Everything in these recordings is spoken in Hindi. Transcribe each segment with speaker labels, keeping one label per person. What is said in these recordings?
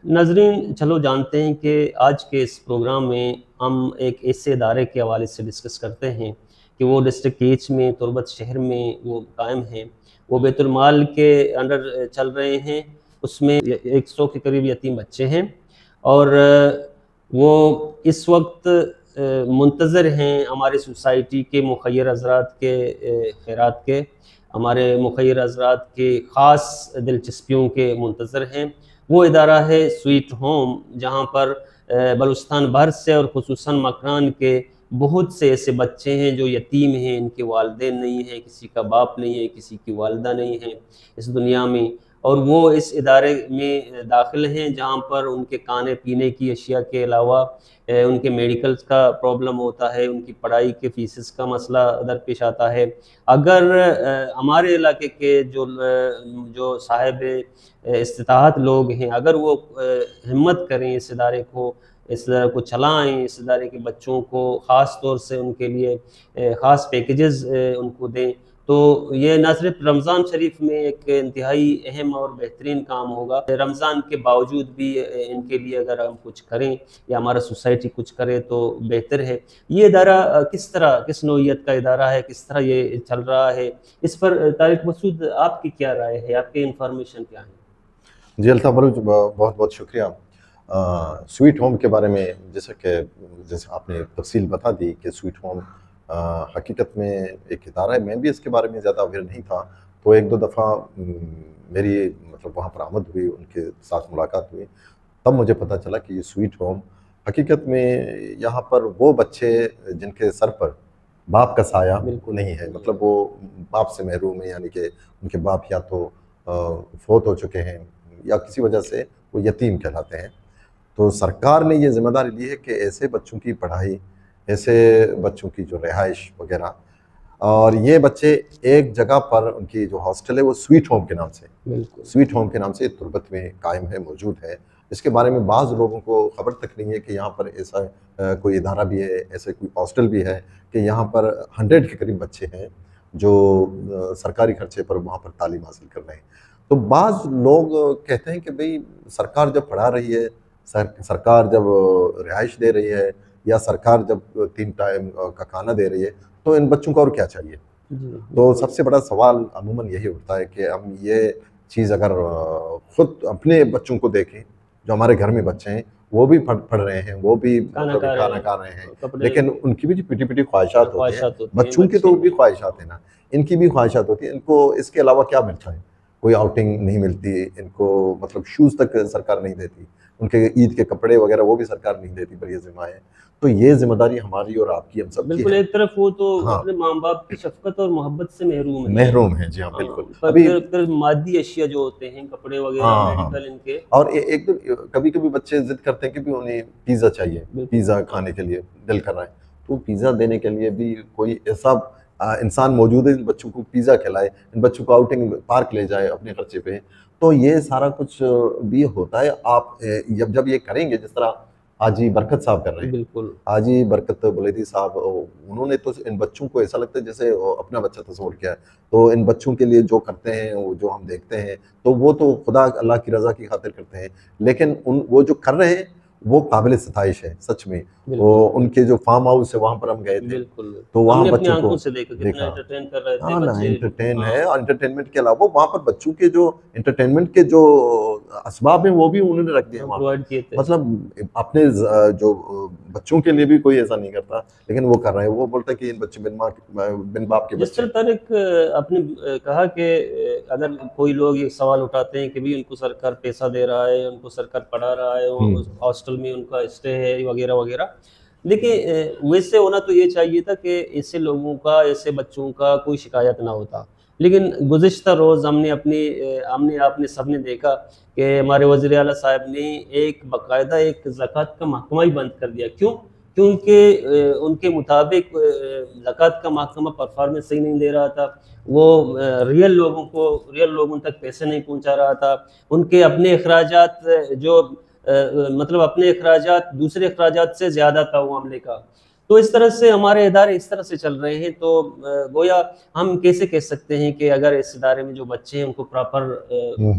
Speaker 1: नाज़रीन, चलो जानते हैं कि आज के इस प्रोग्राम में हम एक ऐसे इदारे के हवाले से डिस्कस करते हैं कि वो डिस्ट्रिक्ट एच में तुर्बत शहर में वो कायम हैं। वो बैतुल माल के अंडर चल रहे हैं। उसमें 100 के करीब यतीम बच्चे हैं और वो इस वक्त मुंतज़र हैं हमारे सोसाइटी के मुखय्यर हज़रात के खैरात के, हमारे मुखय्यर हज़रात के ख़ास दिलचस्पियों के मुंतज़र हैं। वो इदारा है स्वीट होम, जहाँ पर बलूचिस्तान भर से और ख़ुसूसन मकरान के बहुत से ऐसे बच्चे हैं जो यतीम हैं, इनके वालिदैन नहीं हैं, किसी का बाप नहीं है, किसी की वालिदा नहीं है इस दुनिया में, और वो इस इदारे में दाखिल हैं जहाँ पर उनके खाने पीने की अशिया के अलावा उनके मेडिकल्स का प्रॉब्लम होता है, उनकी पढ़ाई के फ़ीसेस का मसला दरपेश आता है। अगर हमारे इलाके के जो साहिब इस्तिताअत लोग हैं, अगर वो हिम्मत करें इस इदारे को चलाएँ, इस इदारे के बच्चों को ख़ास तौर से उनके लिए ख़ास पैकेजेस उनको दें, तो ये न सिर्फ रमज़ान शरीफ में एक इंतहाई अहम और बेहतरीन काम होगा। रमज़ान के बावजूद भी इनके लिए अगर हम कुछ करें या हमारा सोसाइटी कुछ करे तो बेहतर है। ये इदारा किस नौइयत का इदारा है, किस तरह ये चल रहा है, इस पर तारिक मसूद आपकी क्या राय है, आपकी इन्फॉर्मेशन क्या है?
Speaker 2: जी अल्ताफ़ बलूच, बहुत बहुत शुक्रिया। स्वीट होम के बारे में जैसे आपने तफसील बता दी कि स्वीट होम हकीकत में एक इदारा है। मैं भी इसके बारे में ज़्यादा अवेयर नहीं था, तो एक दो दफ़ा मेरी मतलब वहाँ पर आमद हुई, उनके साथ मुलाकात हुई, तब मुझे पता चला कि ये स्वीट होम हकीकत में यहाँ पर वो बच्चे जिनके सर पर बाप का साया नहीं है, मतलब वो बाप से महरूम है, यानी कि उनके बाप या तो फौत हो चुके हैं या किसी वजह से वो यतीम कहलाते हैं। तो सरकार ने ये ज़िम्मेदारी ली है कि ऐसे बच्चों की पढ़ाई, ऐसे बच्चों की जो रिहाइश वगैरह, और ये बच्चे एक जगह पर, उनकी जो हॉस्टल है वो स्वीट होम के नाम से तुर्बत में कायम है, मौजूद है। इसके बारे में बाज़ लोगों को ख़बर तक नहीं है कि यहाँ पर ऐसा कोई इदारा भी है, ऐसे कोई हॉस्टल भी है कि यहाँ पर 100 के करीब बच्चे हैं जो सरकारी खर्चे पर वहाँ पर तालीम हासिल कर रहे हैं। तो बाज़ लोग कहते हैं कि भाई सरकार जब पढ़ा रही है, सरकार जब रिहाइश दे रही है, या सरकार जब 3 टाइम का खाना दे रही है, तो इन बच्चों को और क्या चाहिए। तो सबसे बड़ा सवाल अमूमन यही उठता है कि हम ये चीज़ अगर खुद अपने बच्चों को देखें, जो हमारे घर में बच्चे हैं वो भी पढ़ रहे हैं, वो भी खाना खा रहे हैं, लेकिन उनकी भी पिटी पिटी ख्वाहिशात होती हैं, बच्चों की तो भी ख्वाहिशात है ना, इनकी भी ख्वाहिशात होती है। इनको इसके अलावा क्या मिलता है, कोई आउटिंग नहीं मिलती इनको, मतलब शूज़ तक सरकार नहीं देती, उनके ईद के कपड़े वगैरह वो भी सरकार नहीं देती, पर ये ज़िम्मा है। तो ये ज़िम्मेदारी हमारी और आपकी, हम सब की है।
Speaker 1: बिल्कुल, एक तरफ वो तो अपने माँ-बाप की शफ़क़त और मोहब्बत से
Speaker 2: महरूम है। जी हाँ, बिल्कुल।
Speaker 1: पर फिर मादी अशिया जो होते हैं, कपड़े वगैरह, मेडिकल इनके,
Speaker 2: और एक तो कभी-कभी बच्चे ज़िद करते हैं कि भी उन्हें पिज़्ज़ा चाहिए, पिज़्ज़ा खाने के लिए दिल कर रहा है, तो पिज़्ज़ा देने के लिए भी कोई ऐसा इंसान मौजूद है इन बच्चों को पिज़्ज़ा खिलाए, इन बच्चों को आउटिंग पार्क ले जाए अपने खर्चे पे। तो ये सारा कुछ भी होता है। आप जब ये करेंगे, जिस तरह हाजी बरकत साहब कर रहे हैं,
Speaker 1: बिल्कुल,
Speaker 2: हाजी बरकत बुलैदी साहब, उन्होंने तो इन बच्चों को ऐसा लगता है जैसे अपना बच्चा तस्वुर किया है। तो इन बच्चों के लिए जो करते हैं, वो जो हम देखते हैं, तो वो तो खुदा अल्लाह की रज़ा की खातिर करते हैं, लेकिन वो जो कर रहे हैं वो काबिल सिताइश है सच में। वो उनके जो फार्म हाउस है वहाँ पर हम गए थे, तो वहाँ बच्चों को देखा,
Speaker 1: एंटरटेन कर रहे थे
Speaker 2: हाँ ना,
Speaker 1: बच्चे।
Speaker 2: एंटरटेन है, और एंटरटेनमेंट के अलावा वहाँ पर बच्चों के जो एंटरटेनमेंट के जो असबाब हैं वो भी उन्होंने रख दिए वहाँ पर। मतलब अपने जो बच्चों के लिए भी कोई ऐसा नहीं करता, लेकिन वो कर रहे हैं। वो बोलता है कि इन बच्चे बिन बाप के बच्चे।
Speaker 1: जिस तरह तारिक आपने कहा कि अगर कोई लोग ये सवाल उठाते हैं कि भाई उनको सरकार पैसा दे रहा है, उनको सरकार पढ़ा रहा है, हॉस्टल में उनका स्टे है वगैरह वगैरह, देखिए वैसे होना तो ये चाहिए था कि ऐसे लोगों का, ऐसे बच्चों का कोई शिकायत ना होता। लेकिन गुज़िश्ता रोज़ हमने आपने सब ने देखा कि हमारे वज़ीर आला साहब ने एक बाकायदा एक ज़कात का महकमा ही बंद कर दिया। क्यों? क्योंकि उनके मुताबिक ज़कात का महकमा परफॉर्मेंस सही नहीं दे रहा था। वो रियल लोगों तक पैसे नहीं पहुंचा रहा था। उनके अपने अखराजात जो मतलब अपने अखराजात दूसरे अखराजात से ज़्यादा था वो अमले का। तो इस तरह से हमारे इदारे इस तरह से चल रहे हैं। तो गोया हम कैसे कह सकते हैं कि अगर इस इदारे में जो बच्चे हैं उनको प्रॉपर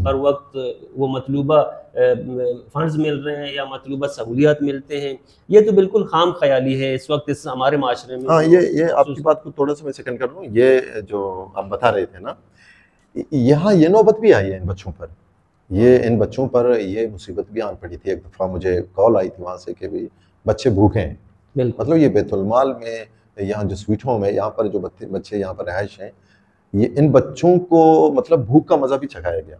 Speaker 1: बर वक्त वो मतलूबा फंड्स मिल रहे हैं या मतलूबा सहूलियात मिलते हैं, ये तो बिल्कुल खाम ख्याली है इस वक्त इस हमारे माशरे में।
Speaker 2: हाँ, ये आपकी बात को थोड़ा सा मैं सेकंड कर लूँ। ये जो आप बता रहे थे ना, यहाँ ये नौबत भी आई है इन बच्चों पर, ये इन बच्चों पर ये मुसीबत भी आन पड़ी थी। एक दफ़ा मुझे कॉल आई थी वहाँ से कि भाई बच्चे भूखे हैं। मतलब ये बैतुल-माल में यहाँ जो स्वीट होम है, यहाँ पर जो बच्चे यहाँ पर रहायश हैं, ये इन बच्चों को मतलब भूख का मज़ा भी चखाया गया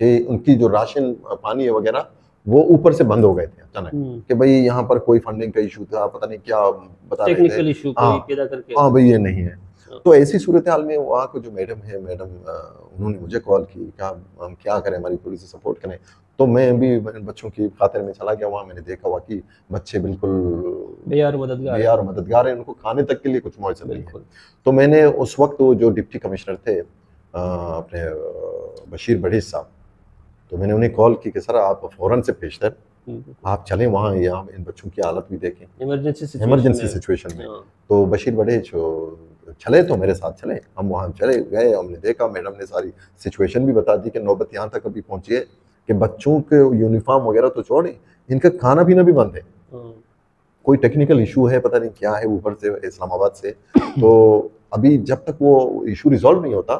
Speaker 2: कि उनकी जो राशन पानी है वगैरह वो ऊपर से बंद हो गए थे अचानक कि भाई यहाँ पर कोई फंडिंग का इशू था, पता नहीं क्या बता रहे थे,
Speaker 1: टेक्निकल इशू कोई पैदा करके।
Speaker 2: हाँ भाई ये नहीं है। तो ऐसी सूरत हाल में वहाँ को जो मैडम है, मैडम उन्होंने मुझे कॉल की, कहा हम क्या करें, हमारी थोड़ी सी सपोर्ट करें। तो मैं भी बच्चों की खातिर में चला गया वहाँ, मैंने देखा वाकई बच्चे बिल्कुल
Speaker 1: बेयार
Speaker 2: मददगार हैं, उनको खाने तक के लिए कुछ मौसम नहीं है। तो मैंने उस वक्त जो डिप्टी कमिश्नर थे अपने बशीर बढ़ी साहब, तो मैंने उन्हें कॉल की कि सर आप फ़ौरन से पेशतर आप चलें वहाँ, यहाँ इन बच्चों की हालत भी देखें इमरजेंसी सिचुएशन में। तो बशीर बड़े जो चले तो मेरे साथ चले, हम वहाँ चले गए, हमने देखा, मैडम ने सारी सिचुएशन भी बता दी कि नौबत यहाँ तक अभी पहुँची है कि बच्चों के यूनिफॉर्म वगैरह तो छोड़ें, इनका खाना पीना भी बंद है। कोई टेक्निकल इशू है, पता नहीं क्या है ऊपर से इस्लामाबाद से। तो अभी जब तक वो इशू रिजॉल्व नहीं होता,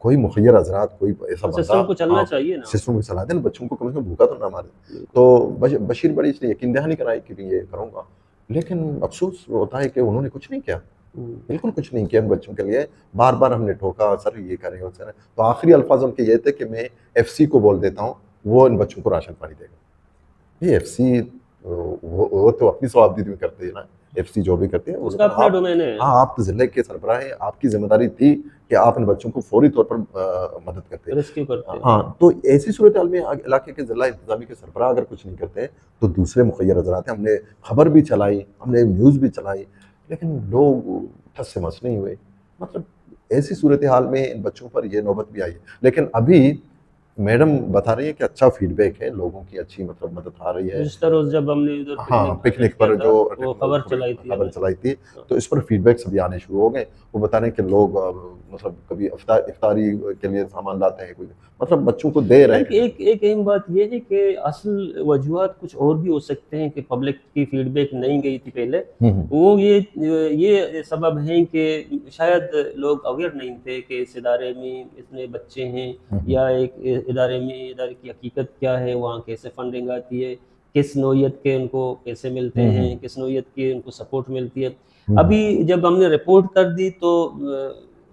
Speaker 2: कोई मुखियर हजरात, कोई ऐसा
Speaker 1: सिस्टम को चलना चाहिए ना,
Speaker 2: सिस्टम को चला देना, बच्चों को कम से कम भूखा तो ना मारे। तो बशीर बड़ी इसलिए यकीन दहानी कराई कि ये करूँगा, लेकिन अफसोस होता है कि उन्होंने कुछ नहीं किया, बिल्कुल कुछ नहीं किया बच्चों के लिए। बार बार हमने ठोका, सर ये करें और सर। तो आखिरी अल्फाज उनके ये थे कि मैं FC को बोल देता हूँ, वो इन बच्चों को राशन पानी देगा। ये FC वो तो अपनी सवाबदीदी करते हैं ना, FC जो भी करते हैं
Speaker 1: उसका अपना डोमेन है।
Speaker 2: हाँ, आप तो जिले के सरबराह हैं, आपकी जिम्मेदारी थी कि आप इन बच्चों को फौरी तौर पर मदद करते हैं। हाँ, तो ऐसी सूरत हाल में इलाके के जिला इंतजामी के सरबराह अगर कुछ नहीं करते तो दूसरे मुखैर हजरात हैं। हमने खबर भी चलाई, हमने न्यूज़ भी चलाई, लेकिन लोग ठस से मस नहीं हुए। मतलब ऐसी सूरत हाल में इन बच्चों पर यह नौबत भी आई है। लेकिन अभी मैडम बता रही है कि अच्छा फीडबैक है, लोगों की अच्छी मतलब मदद आ रही है।
Speaker 1: जब हमने इधर
Speaker 2: पिकनिक पर जो
Speaker 1: खबर चलाई थी,
Speaker 2: तो इस पर फीडबैक सभी आने शुरू हो गए। वो बता रहे हैं कि लोग मतलब कभी इफ्तारी के लिए सामान लाते हैं, कोई मतलब बच्चों को दे रहे हैं।
Speaker 1: एक अहम बात ये है कि असल वजूहात कुछ और भी हो सकते हैं कि पब्लिक की फीडबैक नहीं गई थी पहले। वो ये सबब है कि शायद लोग अवेयर नहीं थे कि इस इदारे में इतने बच्चे हैं, या एक इदारे की हकीकत क्या है, वहाँ कैसे फंडिंग आती है, किस नौयत के उनको पैसे मिलते हैं, किस नौयत की उनको सपोर्ट मिलती है। अभी जब हमने रिपोर्ट कर दी तो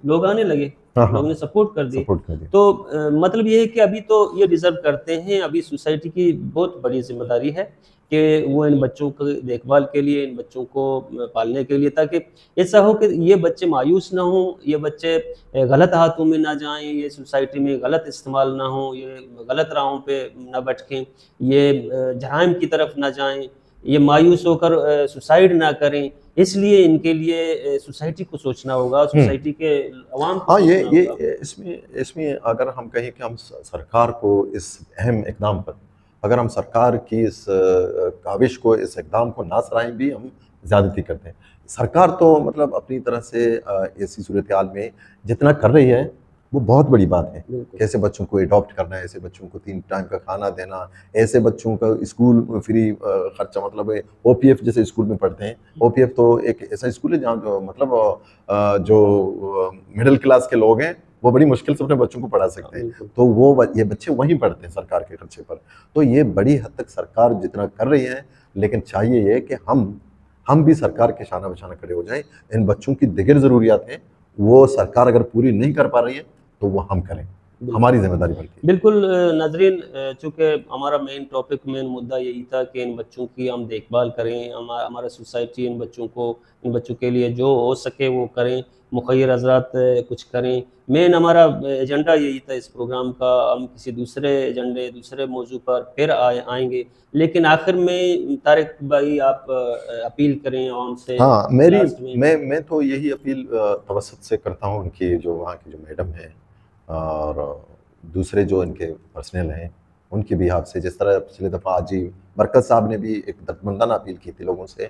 Speaker 1: लोग आने लगे, लोगों ने सपोर्ट कर दी। तो मतलब ये है कि अभी तो ये डिजर्व करते हैं, अभी सोसाइटी की बहुत बड़ी जिम्मेदारी है कि वो इन बच्चों को देखभाल के लिए, इन बच्चों को पालने के लिए, ताकि ऐसा हो कि ये बच्चे मायूस ना हो, ये बच्चे गलत हाथों में ना जाएं, ये सोसाइटी में गलत इस्तेमाल ना हो, ये गलत राहों पे ना भटकें, ये जराइम की तरफ ना जाएं, ये मायूस होकर सुसाइड ना करें। इसलिए इनके लिए सोसाइटी को सोचना होगा, सोसाइटी के अवाम को।
Speaker 2: हाँ, ये इसमें अगर हम कहें कि हम सरकार को इस अहम इक़दाम पर, अगर हम सरकार की इस काविश को, इस इक़दाम को ना सराहें भी हम ज़्यादती करते हैं। सरकार तो मतलब अपनी तरह से ऐसी सूरत हाल में जितना कर रही है वो बहुत बड़ी बात है। कैसे बच्चों को एडॉप्ट करना है, ऐसे बच्चों को 3 टाइम का खाना देना, ऐसे बच्चों का स्कूल फ्री खर्चा, मतलब OPF जैसे स्कूल में पढ़ते हैं। OPF तो एक ऐसा स्कूल है जहाँ जो मतलब जो मिडिल क्लास के लोग हैं वो बड़ी मुश्किल से अपने बच्चों को पढ़ा सकते हैं, तो ये बच्चे वहीं पढ़ते हैं सरकार के खर्चे पर। तो ये बड़ी हद तक सरकार जितना कर रही है, लेकिन चाहिए ये कि हम भी सरकार के शाना बशाना खड़े हो जाएं। इन बच्चों की दिगर ज़रूरियात हैं, वो सरकार अगर पूरी नहीं कर पा रही है तो वो हम करें, हमारी जिम्मेदारी बनती है।
Speaker 1: बिल्कुल नाज़रीन, चूँकि हमारा मेन मुद्दा यही था कि इन बच्चों की हम देखभाल करें, हमारा सोसाइटी इन बच्चों के लिए जो हो सके वो करें, मुखय्यर हज़रात कुछ करें। मेन हमारा एजेंडा यही था इस प्रोग्राम का। हम किसी दूसरे मौजू पर फिर आएंगे, लेकिन आखिर में तारिक भाई आप अपील करें आवाम से।
Speaker 2: हाँ, मैं तो यही अपील तवस्सुत से करता हूँ उनकी, जो वहाँ की जो मैडम है और दूसरे जो इनके पर्सनल हैं उनकी भी आपसे, जिस तरह पिछले दफ़ा हाजी बरकत साहब ने भी एक दर्दमंदाना अपील की थी लोगों से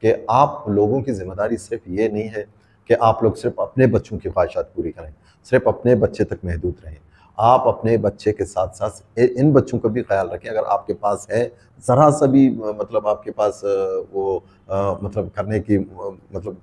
Speaker 2: कि आप लोगों की जिम्मेदारी सिर्फ ये नहीं है कि आप लोग सिर्फ अपने बच्चों की ख्वाहिशात पूरी करें, सिर्फ अपने बच्चे तक महदूद रहें। आप अपने बच्चे के साथ साथ इन बच्चों का भी ख्याल रखें। अगर आपके पास है ज़रा सा भी मतलब आपके पास मतलब करने की मतलब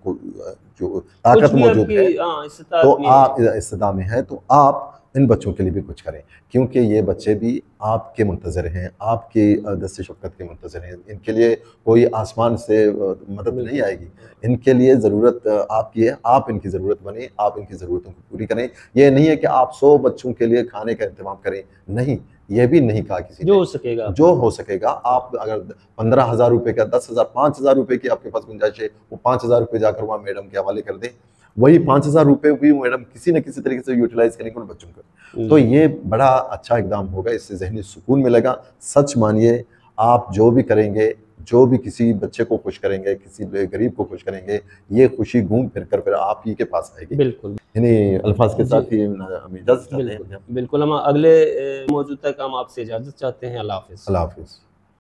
Speaker 2: जो
Speaker 1: कुछ
Speaker 2: ताकत
Speaker 1: भी
Speaker 2: मौजूद है,
Speaker 1: आपकी हाँ,
Speaker 2: तो
Speaker 1: इस्तात में है।
Speaker 2: आप इस्तिदा में है तो आप इन बच्चों के लिए भी कुछ करें, क्योंकि ये बच्चे भी आपके मुंतज़िर हैं, आपकी दस्ते शफ़क़त के मुंतज़िर हैं। इनके लिए कोई आसमान से मदद नहीं
Speaker 1: बिल्कुल।
Speaker 2: आएगी। इनके लिए ज़रूरत आपकी है, आप इनकी ज़रूरत बनें, आप इनकी ज़रूरतों को पूरी करें। ये नहीं है कि आप 100 बच्चों के लिए खाने का इंतज़ाम करें, नहीं, ये भी नहीं कहा किसी
Speaker 1: जो
Speaker 2: ने।
Speaker 1: हो सकेगा आप
Speaker 2: जो
Speaker 1: करें।
Speaker 2: हो सकेगा,
Speaker 1: हाँ,
Speaker 2: आप अगर 15,000 रुपए का 10,000 5,000 रुपए की आपके पास गुंजाइश है, वो 5,000 रुपए जाकर वहाँ मैडम के हवाले कर दें। वही 5,000 रुपए भी मैडम किसी न किसी तरीके से यूटिलाइज़ करेंगे उन बच्चों का। तो
Speaker 1: जी।
Speaker 2: ये बड़ा अच्छा इक़दाम होगा, इससे ज़हनी सुकून मिलेगा। सच मानिए, आप जो भी करेंगे, जो भी किसी बच्चे को खुश करेंगे, किसी गरीब को खुश करेंगे, ये खुशी घूम फिर कर फिर आप ही के पास आएगी।
Speaker 1: बिल्कुल।
Speaker 2: इन्हीं अल्फ़ाज़ के
Speaker 1: जी,
Speaker 2: साथ ही हम इजाज़त चाहते
Speaker 1: बिल्कुल।
Speaker 2: हैं।
Speaker 1: बिल्कुल, हम अगले मौजू तक हम आपसे इजाज़त चाहते हैं। अल्लाह हाफ़िज़।
Speaker 2: अल्लाह हाफ़िज़।